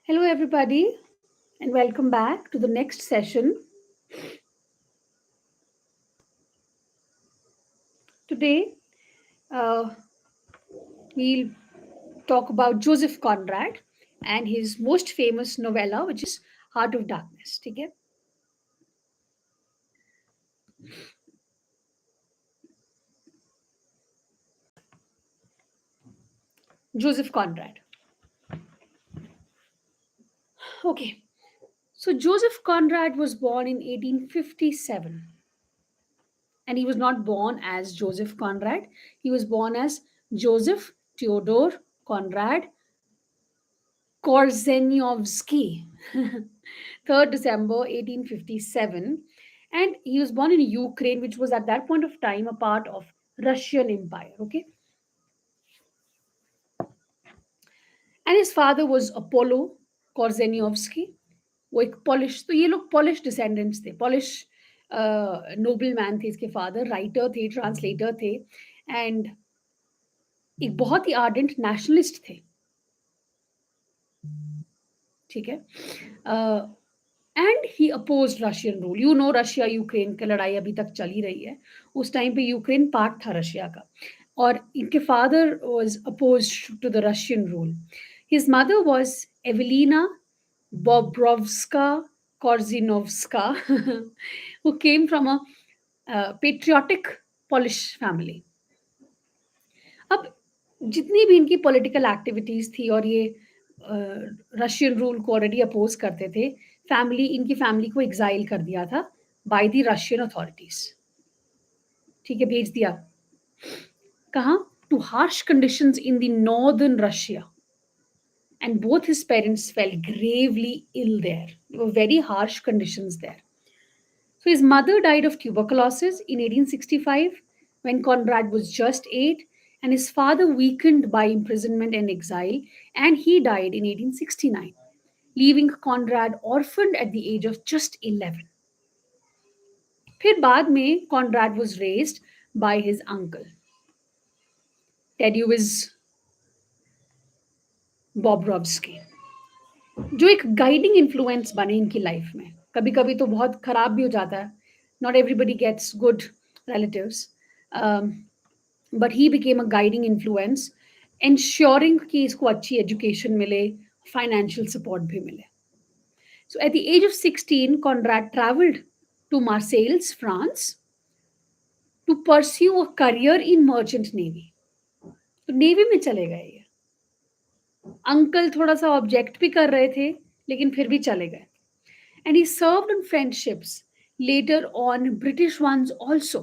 Hello, everybody, and welcome back to the next session. Today, uh, we'll talk about Joseph Conrad and his most famous novella, which is Heart of Darkness. Okay? Joseph Conrad. Okay, so Joseph Conrad was born in 1857, and he was not born as Joseph Conrad. He was born as Joseph Theodore Conrad Korzeniowski, 3rd December 1857. And he was born in Ukraine, which was at that point of time a part of Russian Empire. Okay. And his father was Apollo Korzeniowski. वो एक polish तो ये लोग Polish descendants थे Polish nobleman थे इसके father writer थे translator थे एंड एक बहुत ही आर्डेंट नेशनलिस्ट थे ठीक है and he oppose Russian rule you know Russia Ukraine की लड़ाई अभी तक चली रही है उस टाइम पे यूक्रेन पार्ट था रशिया का और इनके father was opposed to the Russian rule his mother was Ewelina Bobrowska Korzeniowska who came from a patriotic Polish family. अब जितनी भी इनकी पॉलिटिकल एक्टिविटीज थी और ये रशियन रूल को ऑलरेडी अपोज करते थे इनकी फैमिली को एग्जाइल कर दिया था बाय द रशियन अथॉरिटीज ठीक है भेज दिया कहाँ too harsh conditions in the northern Russia and both his parents fell gravely ill there. There were very harsh conditions there. So his mother died of tuberculosis in 1865 when Conrad was just 8, and his father weakened by imprisonment and exile, and he died in 1869, leaving Conrad orphaned at the age of just 11. फिर बाद में Conrad was raised by his uncle. Tadeusz Bobrovsky. जो एक guiding influence बने इनकी life में कभी कभी तो बहुत खराब भी हो जाता है not everybody gets good relatives but he became a guiding influence ensuring कि इसको अच्छी एजुकेशन मिले फाइनेंशियल सपोर्ट भी मिले so at the age of 16 Conrad travelled to Marseilles France to pursue a career in merchant navy तो navy में चले गए ये अंकल थोड़ा सा ऑब्जेक्ट भी कर रहे थे लेकिन फिर भी चले गए and he served on friendships, later on British ones also.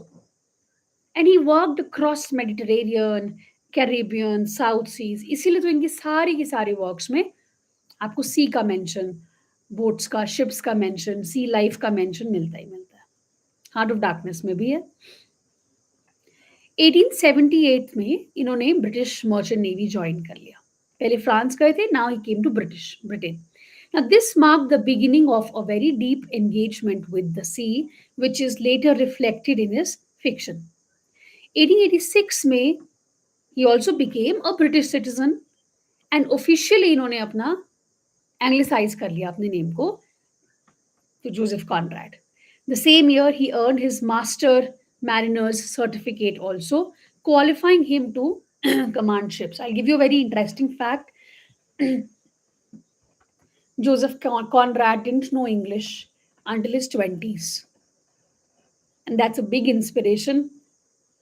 And he worked across Mediterranean, Caribbean, South Seas. इसीलिए तो इनकी सारी की सारी वर्क्स में आपको सी का मेंशन बोट्स का शिप्स का मेंशन सी लाइफ का मेंशन मिलता ही मिलता है हार्ट ऑफ डार्कनेस में भी है 1878 में इन्होंने ब्रिटिश मर्चेंट नेवी ज्वाइन कर लिया पहले फ्रांस गए थे now he came to Britain Now, this marked the beginning of a very deep engagement with the sea, which is later reflected in his fiction. 1886 में he also became a British citizen and officially इन्होंने अपना anglicize कर लिया अपने name को to Joseph Conrad. The same year, he earned his Master Mariner's certificate also, qualifying him to command ships. I'll give you a very interesting fact. Joseph Conrad didn't know English until his 20s. And that's a big inspiration.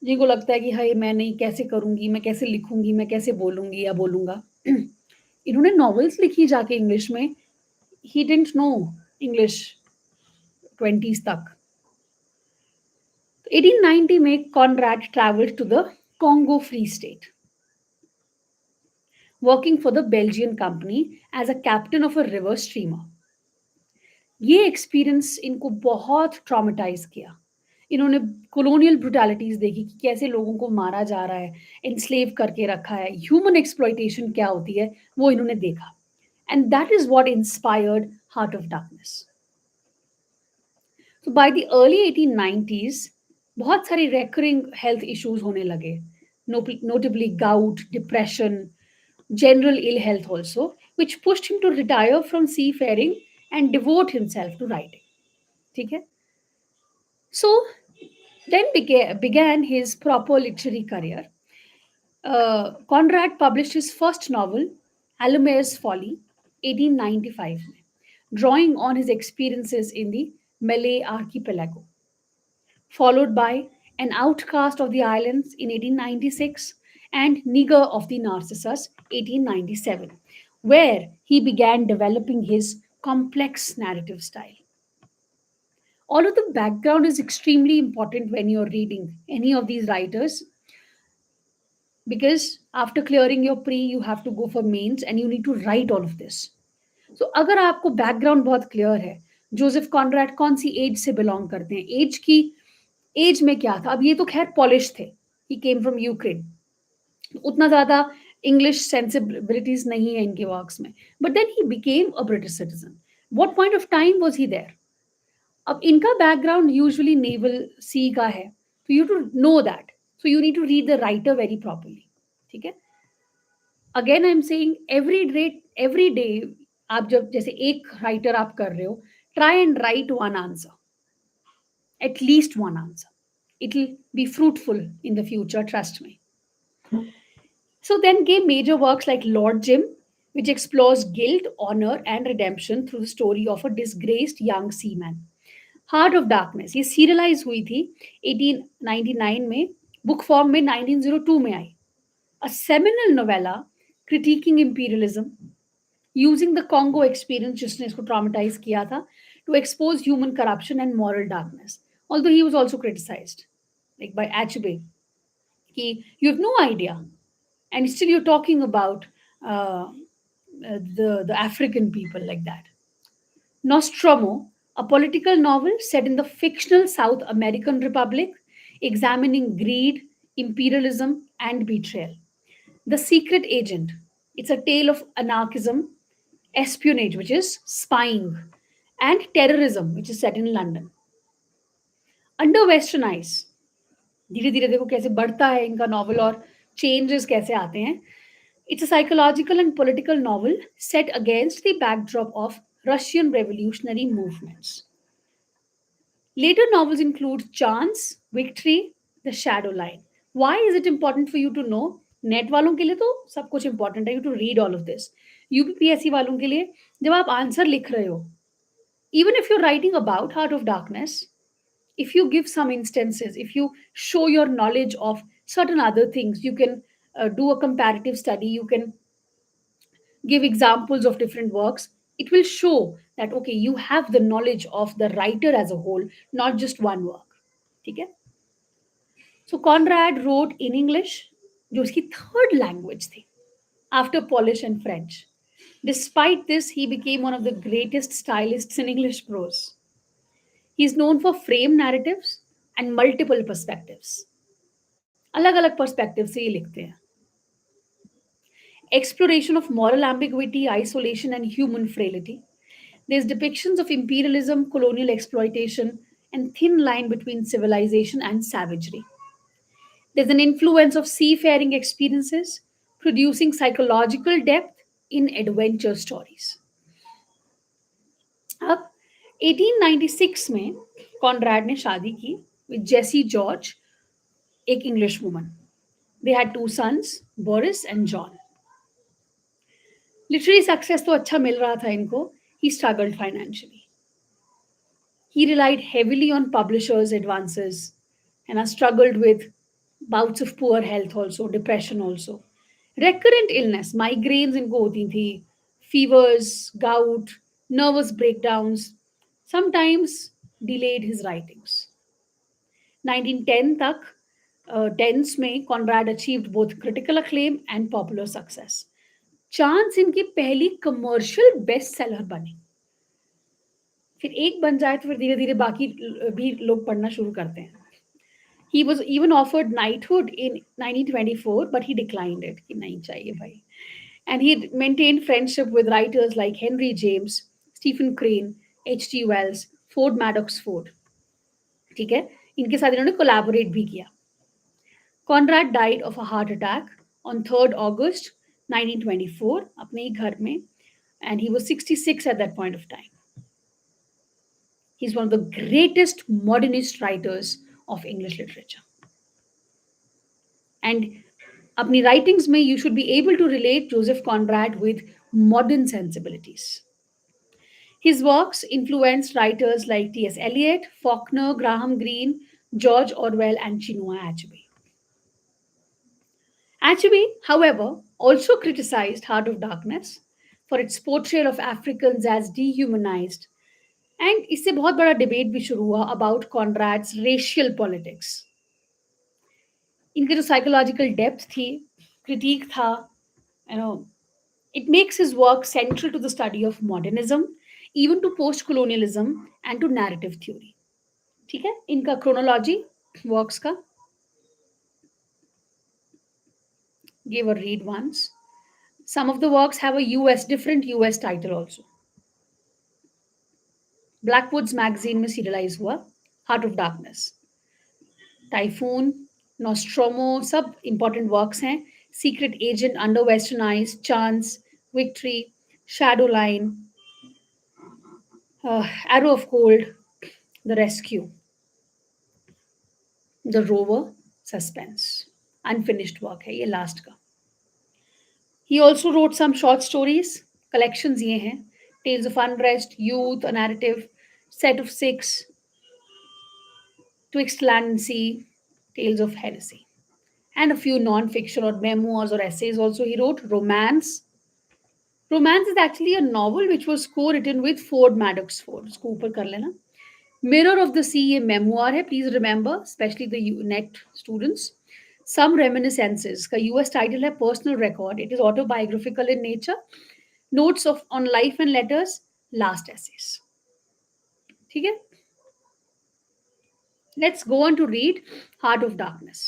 जिनको लगता है कि हाय मैं नहीं कैसे करूंगी मैं कैसे लिखूंगी मैं कैसे बोलूंगी या बोलूंगा इन्होंने नॉवेल्स लिखी जाके इंग्लिश में he didn't know English 20s तक 1890 में Conrad travelled to the Congo Free State working for the Belgian company as a captain of a river steamer. ये एक्सपीरियंस इनको बहुत ट्रॉमेटाइज किया इन्होंने कॉलोनियल ब्रुटैलिटीज देखी कि कैसे लोगों को मारा जा रहा है एनस्लेव करके रखा है ह्यूमन एक्सप्लॉइटेशन क्या होती है वो इन्होंने देखा and that is what inspired heart of darkness तो बाय द अर्ली 1890s बहुत सारे रेकरिंग हेल्थ इश्यूज होने लगे notably gout depression general ill health also, which pushed him to retire from seafaring and devote himself to writing. ठीक है? So then began his proper literary career. Conrad published his first novel, Alumere's Folly, 1895, में, drawing on his experiences in the Malay archipelago, followed by An Outcast of the Islands in 1896 and Nigger of the Narcissus, 1897, where he began developing his complex narrative style. All of the background is extremely important when you're reading any of these writers, because after clearing your pre you have to go for mains and you need to write all of this. So अगर आपको background बहुत clear है, Joseph Conrad कौन सी as से belong करते हैं, as की as में क्या था, अब ये तो खैर पॉलिश थे, ही केम फ्रॉम यूक्रेन, उतना ज़्यादा इंग्लिश सेंसिबिलिटीज नहीं है इनके वर्क्स में, but then he became a British citizen. What point of time was he there? अब इनका बैकग्राउंड यूजुअली नेवल सी का है, तो you to know that, so you need to read the writer very properly. ठीक है? Again I am saying every day आप जब जैसे एक राइटर आप कर रहे हो, try and write one answer, at least one answer. It will be fruitful in the future, trust me. So then came major works like Lord Jim, which explores guilt, honor, and redemption through the story of a disgraced young seaman. Heart of darkness ये serialise हुई थी 1899 में, book form में 1902 में आई. A seminal novella critiquing imperialism using the Congo experience जिसने इसको traumatise किया था to expose human corruption and moral darkness. Although he was also criticised like by Achebe कि you have no idea and still you're talking about the African people like that. Nostromo, a political novel set in the fictional South American Republic, examining greed, imperialism, and betrayal. The Secret Agent, it's a tale of anarchism, espionage, which is spying, and terrorism, which is set in London. Under Western Eyes, धीरे धीरे देखो कैसे बढ़ता है इनका novel और changes कैसे आते हैं. It's a psychological and political novel set against the backdrop of Russian revolutionary movements. Later novels include Chance, Victory, The Shadow Line. Why is it important for you to know? NET वालों के लिए तो सब कुछ important है, you to read all of this. UPPSC वालों के लिए जब आप आंसर लिख रहे हो, even if you're writing about Heart of Darkness, if you give some instances, if you show your knowledge of certain other things, you can do a comparative study, you can give examples of different works, it will show that okay, you have the knowledge of the writer as a whole, not just one work. Okay? So Conrad wrote in English, जो उसकी third language थी, after Polish and French. Despite this, he became one of the greatest stylists in English prose. He is known for frame narratives and multiple perspectives. अलग अलग perspectives से ये लिखते हैं. Exploration of moral ambiguity, isolation, and human frailty. There's depictions of imperialism, colonial exploitation, and thin line between civilization and savagery. There's an influence of seafaring experiences, producing psychological depth in adventure stories. अब 1896 में Conrad ने शादी की with Jessie George, एक English woman. They had two sons, Boris and John. Literary success तो अच्छा मिल रहा था इनको. He struggled financially. He relied heavily on publishers' advances and has struggled with bouts of poor health also, depression also. Recurrent illness, migraines इनको होती थी, fevers, gout, nervous breakdowns, sometimes delayed his writings. 1910 तक tense में Conrad achieved both critical acclaim and popular success. Chance इनकी पहली commercial best seller बनी. फिर एक बन जाए तो फिर धीरे धीरे बाकी भी लोग पढ़ना शुरू करते हैं. He was even offered knighthood in 1924, but he declined it. कि नहीं चाहिए भाई. And he maintained friendship with writers like Henry James, Stephen Crane, H.G. Wells, Ford Madox Ford. ठीक है, इनके साथ इन्होंने कोलैबोरेट भी किया. Conrad died of a heart attack on 3rd August 1924 अपने ही घर में, and he was 66 at that point of time. He's one of the greatest modernist writers of English literature. And अपनी writings में you should be able to relate Joseph Conrad with modern sensibilities. His works influenced writers like T.S. Eliot, Faulkner, Graham Greene, George Orwell, and Chinua Achebe. Achebe, however, also criticized Heart of Darkness for its portrayal of Africans as dehumanized, and इससे बहुत बड़ा debate भी शुरू हुआ about कॉनराड्स racial politics. इनके जो psychological depth थी, critic था, you know, it makes his work central to the study of modernism, even to post colonialism and to narrative theory. ठीक है, इनका क्रोनोलॉजी वर्क्स का give a read once. Some of the works have a different US title also. Blackwoods magazine में serialize हुआ Heart of Darkness. Typhoon, Nostromo, सब important works हैं. Secret Agent, Under Western Eyes, Chance, Victory, Shadow Line, Arrow of Cold, The Rescue, The Rover, Suspense. Unfinished work है ये last का. He also wrote some short stories. Collections ये हैं. Tales of Unrest, Youth, A Narrative, Set of Six, Twixt Land and Sea, Tales of Heresy. And a few non-fiction or memoirs or essays also he wrote. Romance. Romance is actually a novel which was co-written with Ford Madox Ford. इसको ऊपर कर लेना. Mirror of the Sea ये memoir है. Please remember, especially the net students. Some Reminiscences का US title है Personal Record. It is autobiographical in nature. Notes of on life and letters. Last essays. ठीक है? Let's go on to read Heart of Darkness.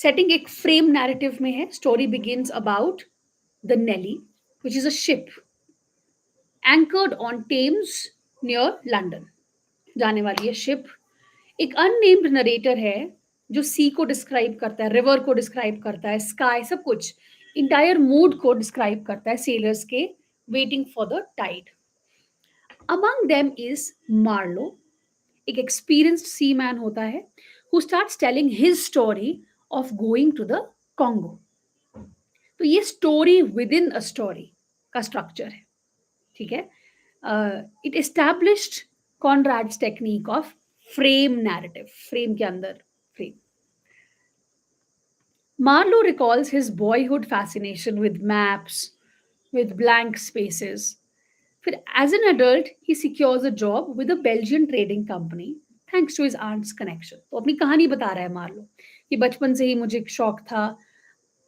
Setting एक frame narrative में है. Story begins about the Nelly, which is a ship anchored on Thames near London. जाने वाली है ship. एक unnamed narrator है जो sea को describe करता है, river को describe करता है, sky, सब कुछ. Entire mood को describe करता है sailors के waiting for the tide. Among them is Marlowe, एक experienced seaman होता है, who starts telling his story of going to the Congo. तो ये story within a story का स्ट्रक्चर है. ठीक है, it established Conrad's technique of frame narrative. Frame के अंदर frame. Marlow recalls his boyhood fascination with maps, with blank spaces. फिर as an adult he secures a job with a Belgian trading company thanks to his aunt's connection. तो अपनी कहानी बता रहा है Marlowe कि बचपन से ही मुझे शौक था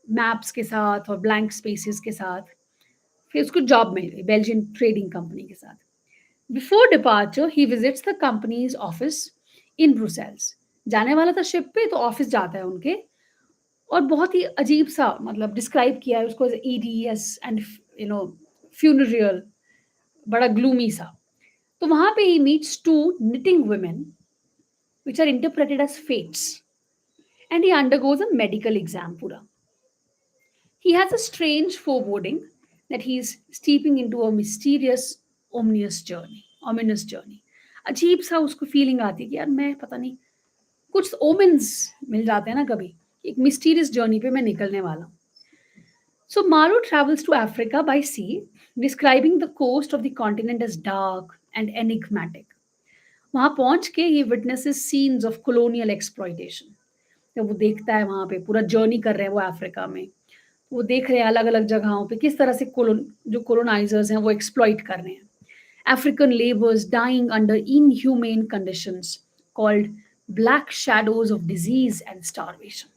मैप्स के साथ और ब्लैंक स्पेसेस के साथ. फिर उसको जॉब मिल गई बेल्जियन ट्रेडिंग कंपनी के साथ. Before departure he visits the companies office in Brussels. जाने वाला था शिप पे तो ऑफिस जाता है उनके, और बहुत ही अजीब सा मतलब डिस्क्राइब किया है उसको ईडीएस एंड यू नो फ्यूनरियल, बड़ा ग्लूमी सा. तो वहां पे he meets two knitting women which are interpreted as fates and he undergoes a medical exam पूरा. He has a strange foreboding that he is steeping into a mysterious, ominous journey. अजीब सा उसको feeling आती है कि यार मैं पता नहीं, कुछ ओमिन्स मिल जाते हैं ना कभी, एक मिस्टीरियस जर्नी पे मैं निकलने वाला हूँ. So Maru travels to Africa by sea, describing the coast of the continent as dark and enigmatic. वहां पहुंच के ये witnesses scenes of colonial exploitation. जब वो देखता है वहां पे पूरा जर्नी कर रहे हैं वो अफ्रीका में, वो देख रहे हैं अलग अलग जगहों पे किस तरह से जो कोलोनाइजर्स हैं वो एक्सप्लॉइट कर रहे हैं. African labours dying under inhuman conditions called black shadows of disease and starvation.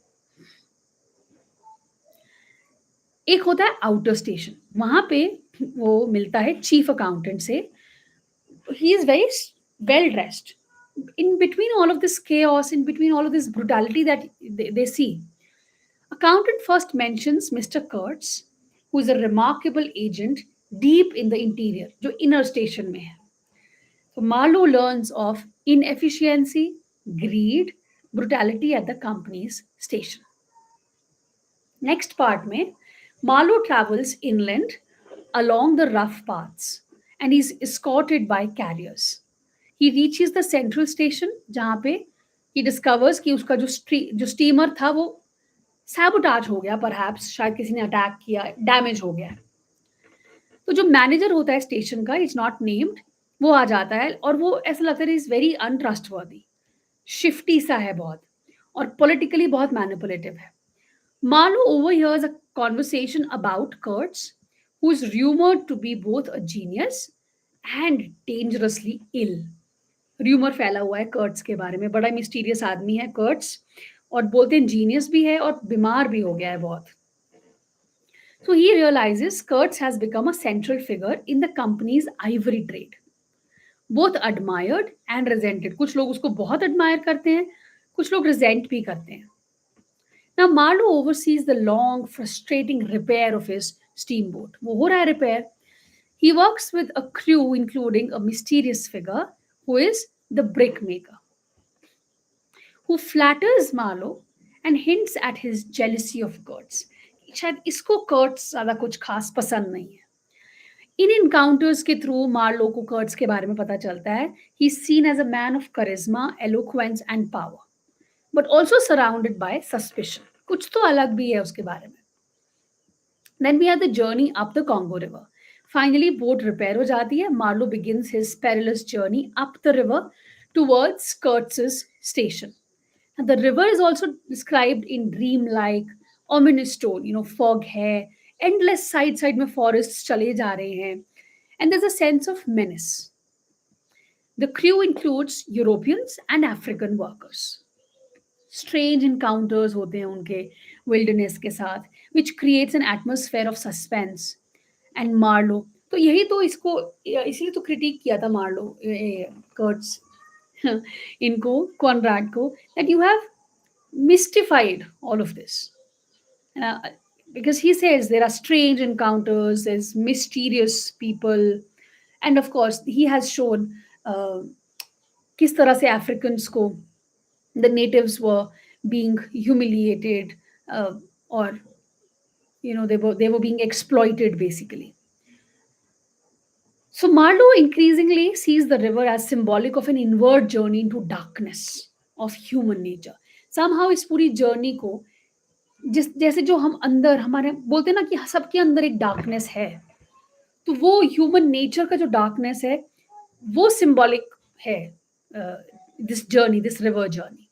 एक होता है आउटर स्टेशन, वहां पे वो मिलता है चीफ अकाउंटेंट से. He is very well dressed. In between all of this chaos, in between all of this brutality that they see, accountant first mentions Mr. Kurtz, who is a remarkable agent deep in the interior, जो inner station में है. So Marlowe learns of inefficiency, greed, brutality at the company's station. Next part में Marlowe travels inland along the rough paths and is escorted by carriers. He reaches the central station जहाँ पे he discovers कि उसका जो steamer था वो sabotage हो गया, परहैप्स शायद किसी ने अटैक किया, डैमेज हो गया है। तो जो मैनेजर होता है स्टेशन का, इट्स नॉट नेम्ड, वो आ जाता है और वो ऐसा लगता है इज वेरी अनट्रस्टवर्दी, शिफ्टी सा है बहुत, और पॉलिटिकली बहुत मैनिपुलेटिव है। Marlowe overhears a conversation about Kurtz, who is rumored to be both a genius and dangerously ill. Rumour फैला हुआ है कर्ट्स के बारे में, बड़ा मिस्टीरियस आदमी है कर्ट्स, और बोलते हैं जीनियस भी है और बीमार भी हो गया है बहुत। So he realizes Kurtz has become a central figure in the company's ivory trade. Both admired and resented. कुछ लोग उसको बहुत admire करते हैं, कुछ लोग resent भी करते हैं। Now Marlowe oversees the long, frustrating repair of his steamboat. वो हो रहा है repair. He works with a crew including a mysterious figure who is the brickmaker, who flatters Marlowe and hints at his jealousy of Kurtz. शायद इसको कर्ट्स ज्यादा कुछ खास पसंद नहीं है। इन इनकाउंटर्स के थ्रू मार्लो को कर्ट्स के बारे में पता चलता है he seen as a man of charisma, eloquence and power, but also surrounded by suspicion. कुछ तो अलग भी है उसके बारे में। Then we have the journey up the Congo river. Finally boat repair हो जाती है। Marlow begins his perilous journey up the river towards Kurtz station. And the river is also described in dream-like, ominous tone. Fog है, endless side में forests चले जा रहे हैं, and there's a sense of menace. The crew includes Europeans and African workers. Strange encounters होते हैं उनके wilderness के साथ, which creates an atmosphere of suspense. And Marlowe, तो यही तो इसको इसीलिए तो क्रिटिक किया था मार्लो कर्ट्स इनको, कॉनराड को, that you have mystified all of this. Uh, because he says there are strange encounters, there's mysterious people, and of course, he has shown किस तरह से Africans को, the natives were being humiliated, or they were being exploited basically. So Marlowe increasingly sees the river as symbolic of an inward journey into darkness of human nature. Somehow इस पूरी journey को जैसे जो हम अंदर हमारे बोलते हैं ना कि सबके अंदर एक डार्कनेस है, तो वो ह्यूमन नेचर का जो डार्कनेस है वो सिंबॉलिक है this journey, this river journey.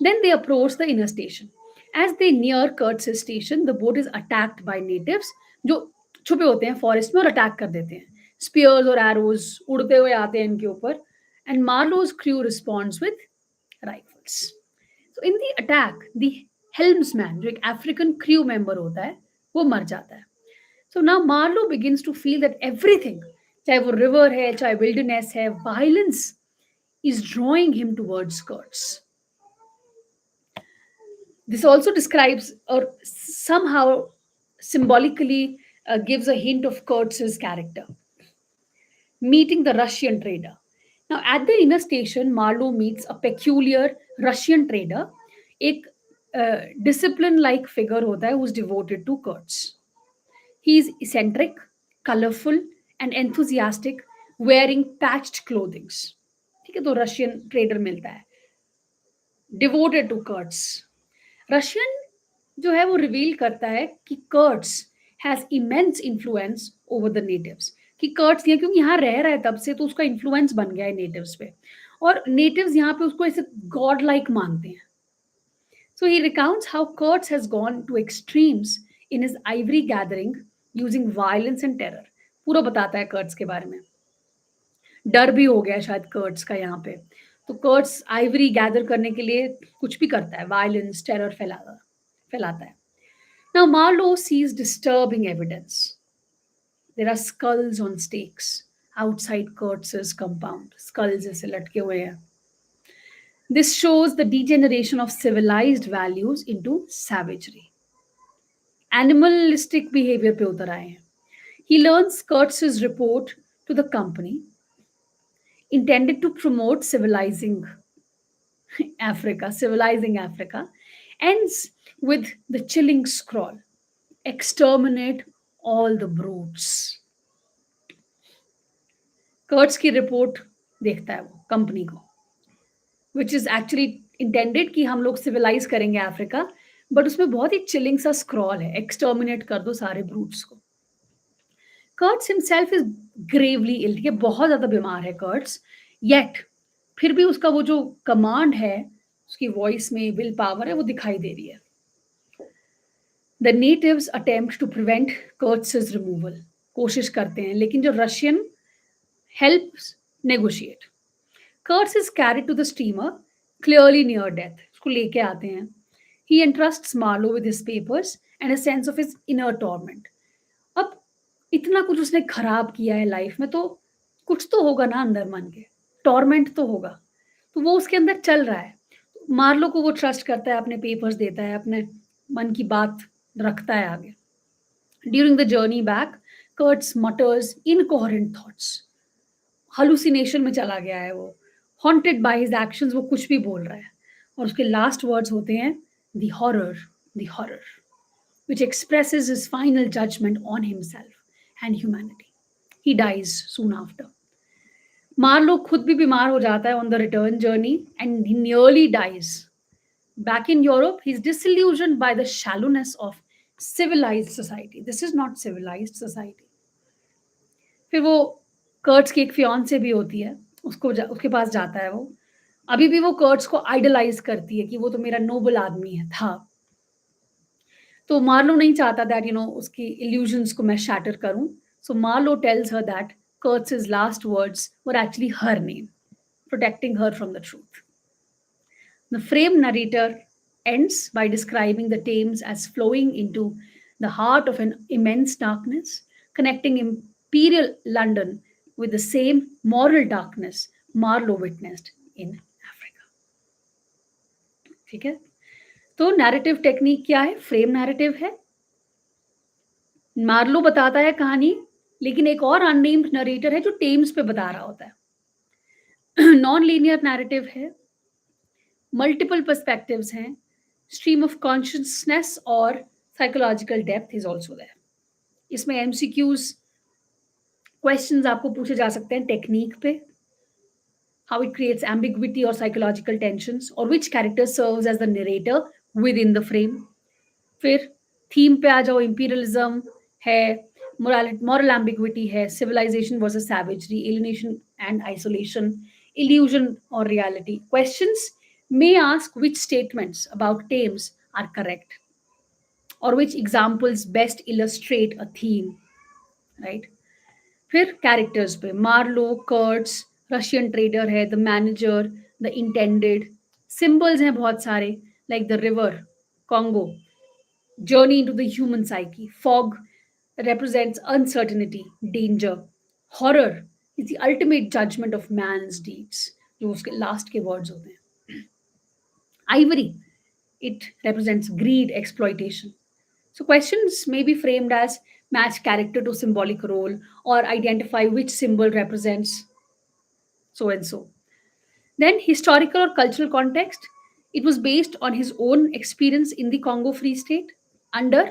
Then they approach the inner station. As they near Kurtz's station, the boat is attacked by natives जो छुपे होते हैं फॉरेस्ट में और अटैक कर देते हैं. स्पीयर्स और एरोज उड़ते हुए आते हैं इनके ऊपर, and Marlowe's crew responds with rifles. So in the attack, the helmsman, जो एक अफ्रीकन क्रू मेंबर होता है, वो मर जाता है. So now Marlowe begins to feel that everything, चाहे वो रिवर है, चाहे विल्डरनेस है, violence is drawing him towards Kurtz. This also describes or somehow symbolically gives a hint of Kurtz's character. Meeting the Russian trader. Now, at the inner station, Marlowe meets a peculiar Russian trader, एक discipline-like figure होता है who's devoted to Kurtz. He is eccentric, colorful, and enthusiastic, wearing patched clothing. ठीक है, तो Russian trader मिलता है, devoted to Kurtz. Russian जो है वो रिवील करता है कि Kurtz has immense influence over the natives, कि कर्ट्स यहाँ क्योंकि यहाँ रह रहा है तब से, तो उसका इन्फ्लुएंस बन गया है नेटिव्स पे, और नेटिव्स यहाँ पे उसको ऐसे गॉड लाइक मानते हैं. So he recounts how Kurtz has gone to extremes in his ivory gathering using violence and terror. पूरा बताता है कर्ट्स के बारे में. डर भी हो गया शायद कर्ट्स का यहाँ पे, तो कर्ट्स आइवरी गैदर करने के लिए कुछ भी करता है, वायलेंस, टेरर फैलाता है. Now Marlow sees disturbing evidence. There are skulls on stakes outside Kurtz compound. Skulls ऐसे लटके हुए हैं. This shows the degeneration of civilised values into savagery. Animalistic behaviour पे उतर आए हैं. He learns Kurtz report to the company intended to promote civilizing Africa, ends with the chilling scroll, exterminate all the brutes. कर्ट्स की report देखता है वो company को, which is actually intended कि हम लोग सिविलाइज़ करेंगे अफ्रीका, बट उसमें बहुत ही चिलिंग सा स्क्रॉल है, एक्सटर्मिनेट कर दो सारे ब्रूट्स को। कर्ट्स हिमसेल्फ इज़ ग्रेवली इल, ये बहुत ज़्यादा बीमार है कर्ट्स, येट फिर भी उसका वो जो कमांड है, उसकी वॉइस में विल पावर है, वो दिखाई दे रही है। The natives attempt to prevent Kurtz removal, कोशिश करते हैं, लेकिन जो Russian helps negotiate. Kurtz is carried to the steamer, clearly near death, उसको लेके आते हैं। He entrusts Marlow with his papers and a sense of his inner torment. अब इतना कुछ उसने खराब किया है लाइफ में, तो कुछ तो होगा ना अंदर मन के, टॉर्मेंट तो होगा, तो वो उसके अंदर चल रहा है। मार्लो को वो ट्रस्ट करता है, अपने पेपर्स देता है, अपने मन की बात रखता है आगे। During the journey back, Kurtz mutters incoherent thoughts, hallucination में चला गया है वो, हॉन्टेड बाय हिज एक्शंस, वो कुछ भी बोल रहा है। और उसके लास्ट वर्ड्स होते हैं the horror, the horror, which expresses his final judgment on himself and humanity. He dies soon after. Marlow खुद भी बीमार हो जाता है on the return journey and he nearly dies. Back in Europe, he's disillusioned by the shallowness of civilized society. This is not civilized society. फिर वो कर्ट्स की एक फियांसे भी होती है, उसके पास जाता है वो। अभी भी वो कर्ट्स को आइडलाइज करती है कि वो तो मेरा नोबल आदमी है था। तो मार्लो नहीं चाहता दैट उसकी इल्यूजन्स को मैं शैटर करूं। So Marlow tells her that Kurtz last words were actually her name, protecting her from the truth. The frame narrator ends by describing the Thames as flowing into the heart of an immense darkness, connecting imperial London with the same moral darkness Marlowe witnessed in Africa. ठीक है, तो narrative technique क्या है? Frame narrative है। Marlowe बताता है कहानी, लेकिन एक और अननेम्ड नरेटर है जो टेम्स पे बता रहा होता है। नॉन लीनियर नैरेटिव है, मल्टीपल पर्सपेक्टिव्स हैं, स्ट्रीम ऑफ कॉन्शियसनेस और psychological depth is also there. इसमें एमसीक्यूज क्वेश्चंस आपको पूछे जा सकते हैं टेक्निक पे, हाउ इट क्रिएट्स एम्बिग्विटी और साइकोलॉजिकल टेंशंस, और which character serves as the narrator within the frame. फिर थीम पे आ जाओ, इंपीरियलिज्म है, moral ambiguity है, civilization versus savagery, alienation and isolation, illusion or reality. Questions may ask which statements about Thames are correct or which examples best illustrate a theme, right? फिर characters पे Marlowe, कर्ट्स, Russian trader है, the manager, the intended, symbols हैं बहुत सारे, like the river Congo, journey into the human psyche. Fog represents uncertainty, danger. Horror is the ultimate judgment of man's deeds. जो उसके last के words होते हैं। Ivory, it represents greed, exploitation. So questions may be framed as match character to symbolic role or identify which symbol represents so and so. Then historical or cultural context. It was based on his own experience in the Congo Free State under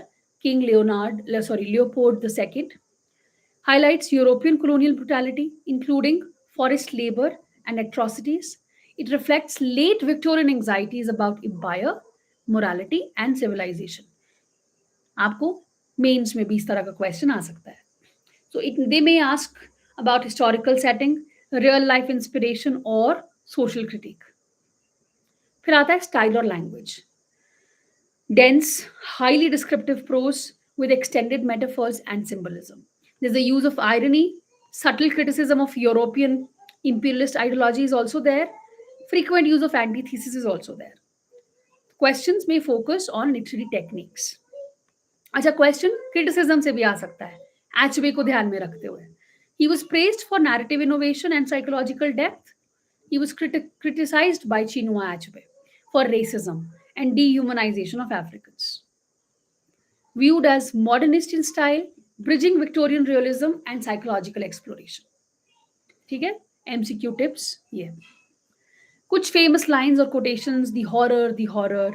King Leopold II. Highlights European colonial brutality, including forced labor and atrocities. It reflects late Victorian anxieties about empire, morality, and civilization. आपको mains में भी इस तरह का question आ सकता है। So they may ask about historical setting, real life inspiration or social critique. फिर आता है स्टाइल और language. Dense, highly descriptive prose with extended metaphors and symbolism. There's the use of irony, subtle criticism of European imperialist ideology is also there. Frequent use of antithesis is also there. Questions may focus on literary techniques. अच्छा, question criticism से भी आ सकता है, एचवे को ध्यान में रखते हुए। He was praised for narrative innovation and psychological depth. He was criticized by Chinua Achebe for racism and dehumanization of Africans. Viewed as modernist in style, bridging Victorian realism and psychological exploration. ठीक है, MCQ tips ये कुछ famous lines और quotations. The horror, the horror,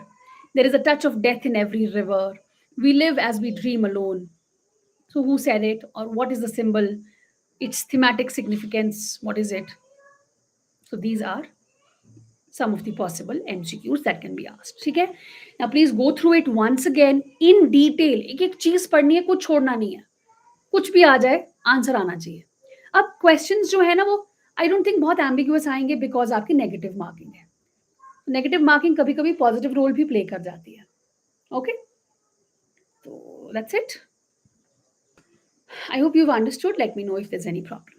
There is a touch of death in every river. We live as we dream alone. So, who said it, or what is the symbol? Its thematic significance, what is it? So, these are some of the possible MCQs that can be asked. ठीक है? Now, please go through it once again in detail. एक एक चीज पढ़नी है, कुछ छोड़ना नहीं है. कुछ भी आ जाए, आंसर आना चाहिए. अब क्वेश्चंस जो है ना, वो आई डोंट थिंक बहुत एम्बिगुअस आएंगे, बिकॉज आपकी नेगेटिव मार्किंग है. नेगेटिव मार्किंग कभी कभी पॉजिटिव रोल भी प्ले कर जाती है. ओके, तो that's it. I hope you've understood. Let me know if there's any problem.